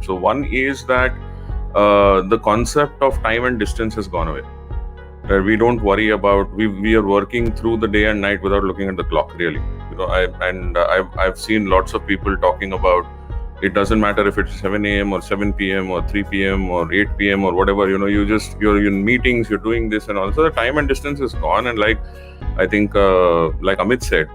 So one is that the concept of time and distance has gone away. We don't worry about, we are working through the day and night without looking at the clock, really. I've seen lots of people talking about, it doesn't matter if it's 7 a.m. or 7 p.m. or 3 p.m. or 8 p.m. or whatever, you're in meetings, you're doing this and all. So the time and distance is gone. And like Amit said,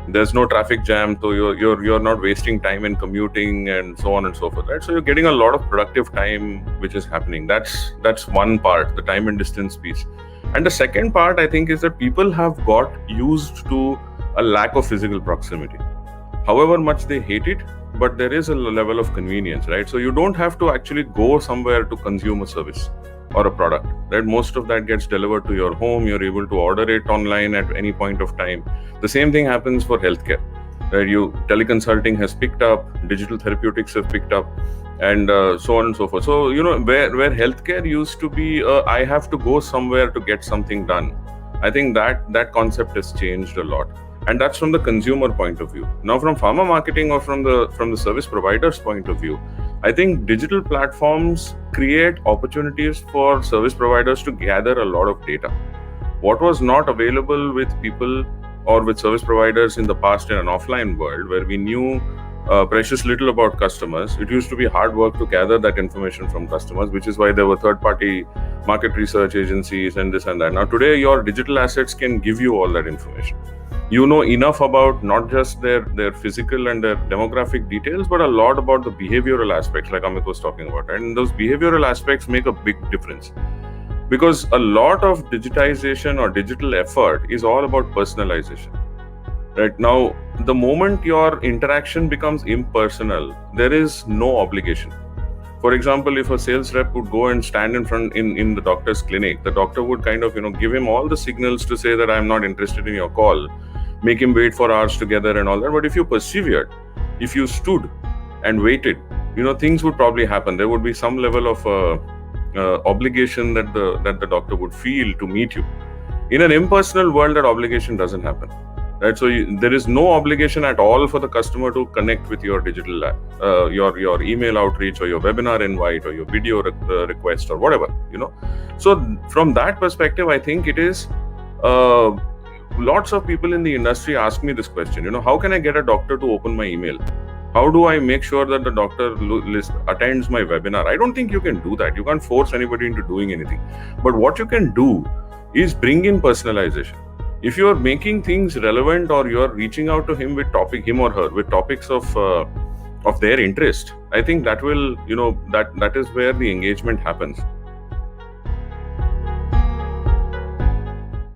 there's no traffic jam, so you're not wasting time in commuting and so on and so forth, right? So you're getting a lot of productive time which is happening. That's one part, the time and distance piece. And the second part, I think, is that people have got used to a lack of physical proximity. However much they hate it, but there is a level of convenience, right? So you don't have to actually go somewhere to consume a service or a product, right? Most of that gets delivered to your home. You're able to order it online at any point of time. The same thing happens for healthcare, right? Teleconsulting has picked up, digital therapeutics have picked up, and so on and so forth. So, where healthcare used to be, I have to go somewhere to get something done, I think that concept has changed a lot. And that's from the consumer point of view. Now, from pharma marketing or from the service provider's point of view, I think digital platforms create opportunities for service providers to gather a lot of data. What was not available with people or with service providers in the past in an offline world, where we knew precious little about customers. It used to be hard work to gather that information from customers, which is why there were third-party market research agencies and this and that. Now, today, your digital assets can give you all that information. You know enough about not just their physical and their demographic details, but a lot about the behavioral aspects, like Amit was talking about. And those behavioral aspects make a big difference, because a lot of digitization or digital effort is all about personalization. Right now, the moment your interaction becomes impersonal, there is no obligation. For example, if a sales rep would go and stand in front in the doctor's clinic, the doctor would kind of give him all the signals to say that I'm not interested in your call, make him wait for hours together and all that. But if you persevered, if you stood and waited, things would probably happen. There would be some level of obligation that the doctor would feel to meet you. In an impersonal world, that obligation doesn't happen. Right, so there is no obligation at all for the customer to connect with your digital, your email outreach or your webinar invite or your video request or whatever, So from that perspective, I think it is. Lots of people in the industry ask me this question. How can I get a doctor to open my email? How do I make sure that the doctor attends my webinar? I don't think you can do that. You can't force anybody into doing anything. But what you can do is bring in personalization. If you are making things relevant, or you are reaching out to him or her with topics of their interest, I think that will, that is where the engagement happens.